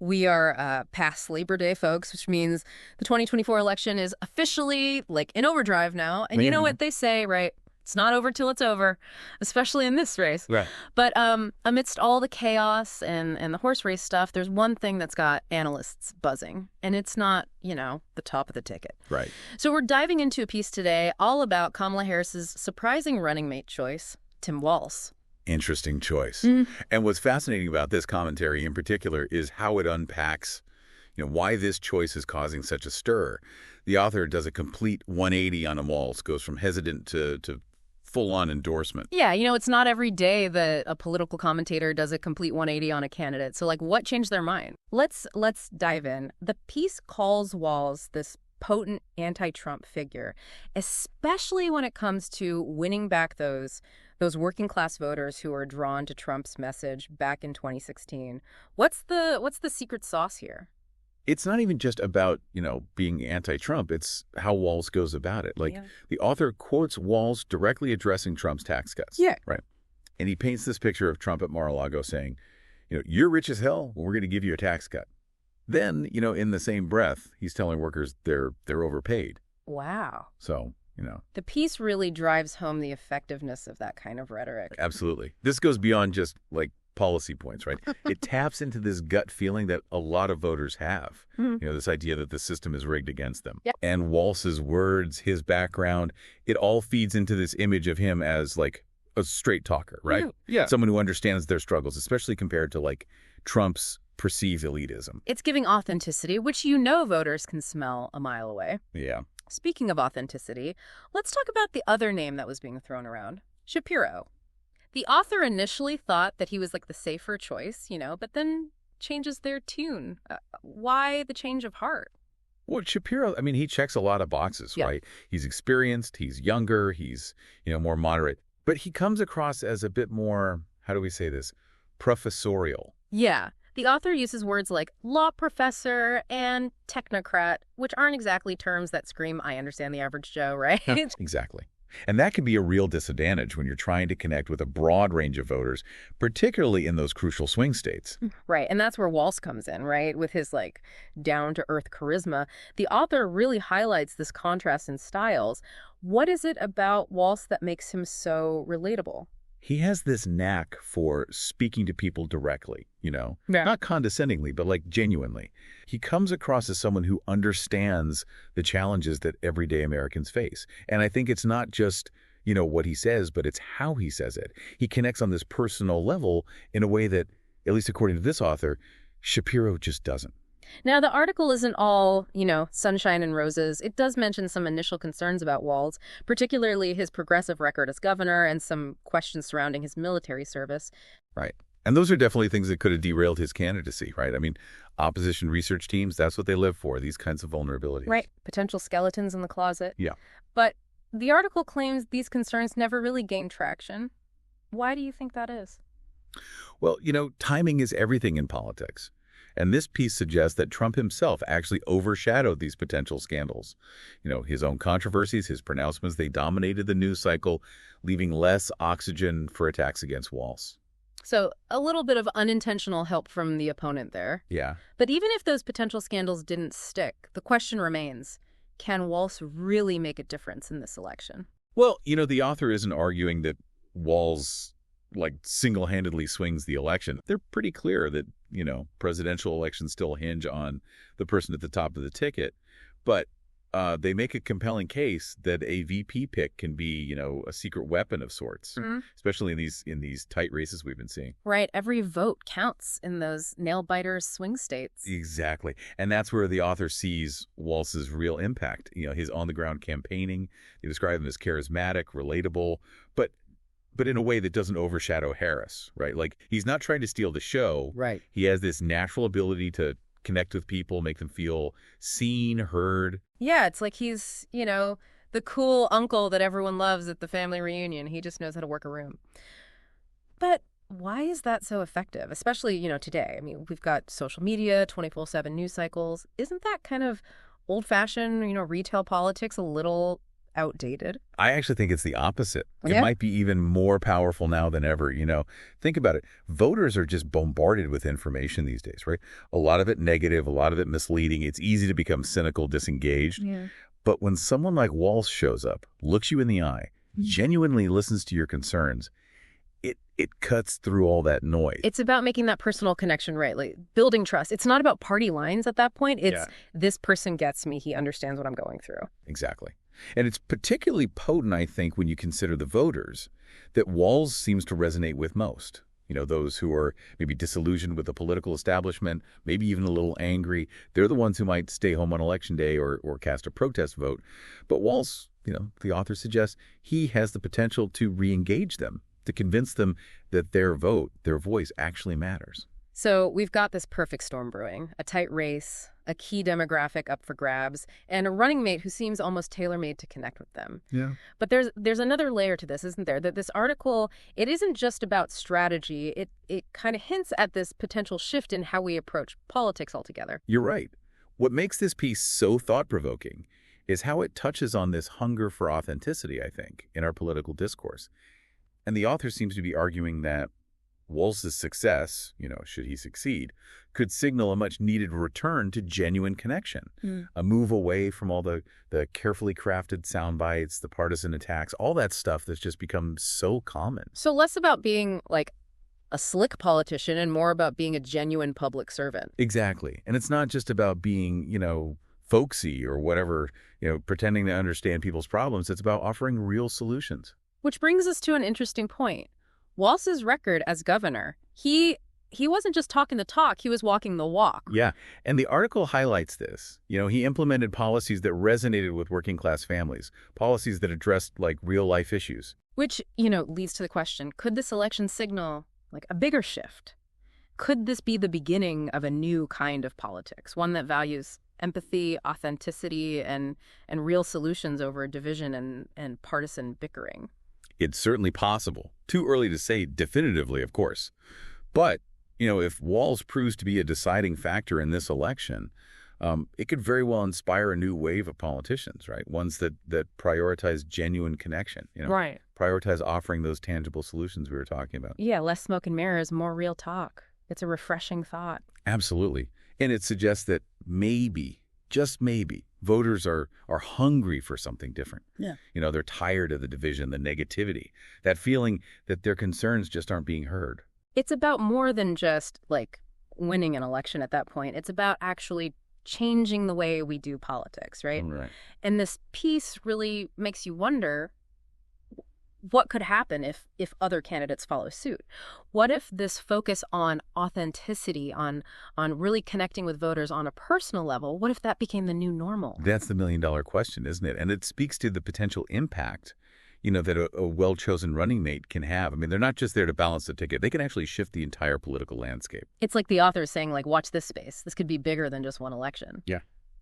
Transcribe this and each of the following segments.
We are past Labor Day, folks, which means the 2024 election is officially, like, in overdrive now. And you know what they say, right? It's not over till it's over, especially in this race. Right. But amidst all the chaos and the horse race stuff, there's one thing that's got analysts buzzing, and it's not, the top of the ticket. Right. So we're diving into a piece today all about Kamala Harris's surprising running mate choice, Tim Walz. Interesting choice. And what's fascinating about this commentary in particular is how it unpacks, why this choice is causing such a stir. The author does a complete 180 on Walz, goes from hesitant to full-on endorsement. Yeah, it's not every day that a political commentator does a complete 180 on a candidate. So, what changed their mind? Let's dive in. The piece calls Walz this potent anti-Trump figure, especially when it comes to winning back those working-class voters who are drawn to Trump's message back in 2016. What's the secret sauce here? It's not even just about, being anti-Trump. It's how Walz goes about it. The author quotes Walz directly addressing Trump's tax cuts. Yeah. Right. And he paints this picture of Trump at Mar-a-Lago saying, you're rich as hell. Well, we're going to give you a tax cut. Then, in the same breath, he's telling workers they're overpaid. Wow. So, The piece really drives home the effectiveness of that kind of rhetoric. Absolutely. This goes beyond just, policy points, right? It taps into this gut feeling that a lot of voters have. This idea that the system is rigged against them. Yep. And Walz's words, his background, it all feeds into this image of him as, a straight talker, right? Yeah. Someone who understands their struggles, especially compared to, Trump's perceived elitism. It's giving authenticity, which voters can smell a mile away. Yeah. Speaking of authenticity, let's talk about the other name that was being thrown around, Shapiro. The author initially thought that he was the safer choice, but then changes their tune. Why the change of heart? Well, Shapiro, he checks a lot of boxes, right? He's experienced, he's younger, he's, more moderate. But he comes across as a bit more, how do we say this, professorial. Yeah. The author uses words like law professor and technocrat, which aren't exactly terms that scream, I understand the average Joe, right? Exactly. And that can be a real disadvantage when you're trying to connect with a broad range of voters, particularly in those crucial swing states. Right. And that's where Walz comes in, right? With his down-to-earth charisma. The author really highlights this contrast in styles. What is it about Walz that makes him so relatable? He has this knack for speaking to people directly, not condescendingly, but genuinely. He comes across as someone who understands the challenges that everyday Americans face. And I think it's not just, what he says, but it's how he says it. He connects on this personal level in a way that, at least according to this author, Shapiro just doesn't. Now, the article isn't all, sunshine and roses. It does mention some initial concerns about Walz, particularly his progressive record as governor and some questions surrounding his military service. Right. And those are definitely things that could have derailed his candidacy, right? Opposition research teams, that's what they live for, these kinds of vulnerabilities. Right. Potential skeletons in the closet. Yeah. But the article claims these concerns never really gained traction. Why do you think that is? Well, timing is everything in politics. And this piece suggests that Trump himself actually overshadowed these potential scandals. His own controversies, his pronouncements, they dominated the news cycle, leaving less oxygen for attacks against Walz. So a little bit of unintentional help from the opponent there. Yeah. But even if those potential scandals didn't stick, the question remains, can Walz really make a difference in this election? Well, the author isn't arguing that Walz single-handedly swings the election. They're pretty clear that, presidential elections still hinge on the person at the top of the ticket. But they make a compelling case that a VP pick can be, a secret weapon of sorts, especially in these tight races we've been seeing. Right. Every vote counts in those nail-biter swing states. Exactly. And that's where the author sees Walz's real impact. His on-the-ground campaigning. They describe him as charismatic, relatable, but in a way that doesn't overshadow Harris, right? He's not trying to steal the show. Right. He has this natural ability to connect with people, make them feel seen, heard. Yeah, it's like he's, the cool uncle that everyone loves at the family reunion. He just knows how to work a room. But why is that so effective, especially, today? We've got social media, 24/7 news cycles. Isn't that kind of old-fashioned, retail politics a little outdated? I actually think it's the opposite. Yeah. It might be even more powerful now than ever. Think about it. Voters are just bombarded with information these days, right? A lot of it negative, a lot of it misleading. It's easy to become cynical, disengaged. Yeah. But when someone like Walz shows up, looks you in the eye, genuinely listens to your concerns, it cuts through all that noise. It's about making that personal connection, right? Like building trust. It's not about party lines at that point. It's this person gets me. He understands what I'm going through. Exactly. And it's particularly potent, I think, when you consider the voters that Walz seems to resonate with most. Those who are maybe disillusioned with the political establishment, maybe even a little angry. They're the ones who might stay home on election day or cast a protest vote. But Walz, the author suggests, he has the potential to re-engage them, to convince them that their vote, their voice actually matters. So we've got this perfect storm brewing, a tight race, a key demographic up for grabs, and a running mate who seems almost tailor-made to connect with them. Yeah. But there's another layer to this, isn't there? That this article, it isn't just about strategy. It kind of hints at this potential shift in how we approach politics altogether. You're right. What makes this piece so thought-provoking is how it touches on this hunger for authenticity, I think, in our political discourse. And the author seems to be arguing that Walz's success, should he succeed, could signal a much-needed return to genuine connection, a move away from all the carefully crafted sound bites, the partisan attacks, all that stuff that's just become so common. So less about being like a slick politician and more about being a genuine public servant. Exactly. And it's not just about being, folksy or whatever, pretending to understand people's problems. It's about offering real solutions. Which brings us to an interesting point. Walz's record as governor, he wasn't just talking the talk, he was walking the walk. Yeah, and the article highlights this. He implemented policies that resonated with working-class families, policies that addressed, real-life issues. Which, leads to the question, could this election signal, a bigger shift? Could this be the beginning of a new kind of politics, one that values empathy, authenticity, and real solutions over division and partisan bickering? It's certainly possible. Too early to say definitively, of course. But, if Walz proves to be a deciding factor in this election, it could very well inspire a new wave of politicians, right? Ones that prioritize genuine connection, Right. Prioritize offering those tangible solutions we were talking about. Yeah, less smoke and mirrors, more real talk. It's a refreshing thought. Absolutely. And it suggests that maybe, just maybe, voters are hungry for something different. Yeah. They're tired of the division, the negativity, that feeling that their concerns just aren't being heard. It's about more than just, winning an election at that point. It's about actually changing the way we do politics, right? Right. And this piece really makes you wonder what could happen if other candidates follow suit. What if this focus on authenticity, on really connecting with voters on a personal level, what if that became the new normal? That's the million-dollar question, isn't it? And it speaks to the potential impact, that a well-chosen running mate can have. I mean, they're not just there to balance the ticket. They can actually shift the entire political landscape. It's like the author is saying, watch this space. This could be bigger than just one election. Yeah.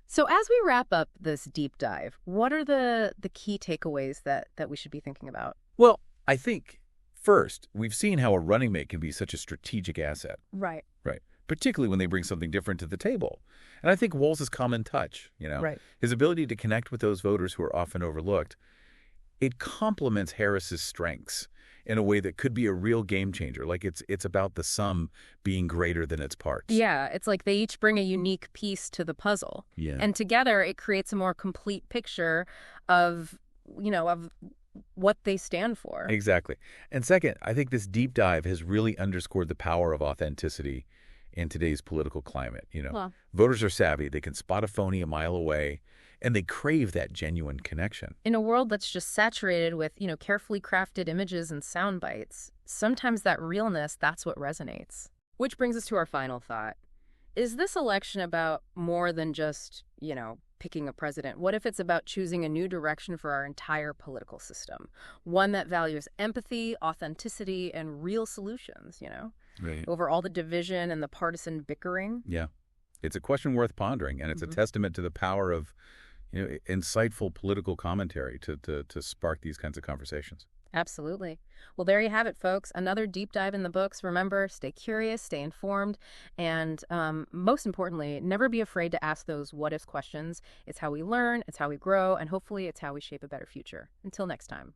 So as we wrap up this deep dive, what are the key takeaways that we should be thinking about? Well, I think, first, we've seen how a running mate can be such a strategic asset. Right. Right. Particularly when they bring something different to the table. And I think Walz's common touch, Right. his ability to connect with those voters who are often overlooked, it complements Harris's strengths in a way that could be a real game changer. It's about the sum being greater than its parts. Yeah, it's like they each bring a unique piece to the puzzle. Yeah. And together it creates a more complete picture of what they stand for. Exactly. And second, I think this deep dive has really underscored the power of authenticity in today's political climate. Well, voters are savvy. They can spot a phony a mile away, and they crave that genuine connection. in a world that's just saturated with, carefully crafted images and sound bites, sometimes that realness, that's what resonates. Which brings us to our final thought. Is this election about more than just, picking a president? What if it's about choosing a new direction for our entire political system? One that values empathy, authenticity, and real solutions, Right. over all the division and the partisan bickering? Yeah. It's a question worth pondering, and it's a testament to the power of insightful political commentary to spark these kinds of conversations. Absolutely. Well, there you have it, folks. Another deep dive in the books. Remember, stay curious, stay informed, and most importantly, never be afraid to ask those what if questions. It's how we learn, it's how we grow, and hopefully it's how we shape a better future. Until next time.